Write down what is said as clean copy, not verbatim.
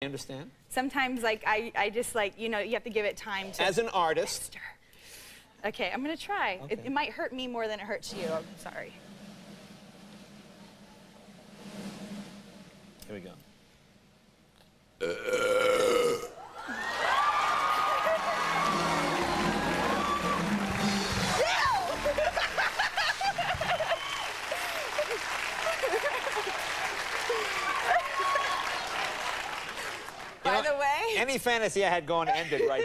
I understand. Sometimes, like, I just, like, you know, you have to give it time to... As an artist. Okay, I'm going to try. Okay. It might hurt me more than it hurts you. I'm sorry. Here we go. By the way... Any fantasy I had going ended right there.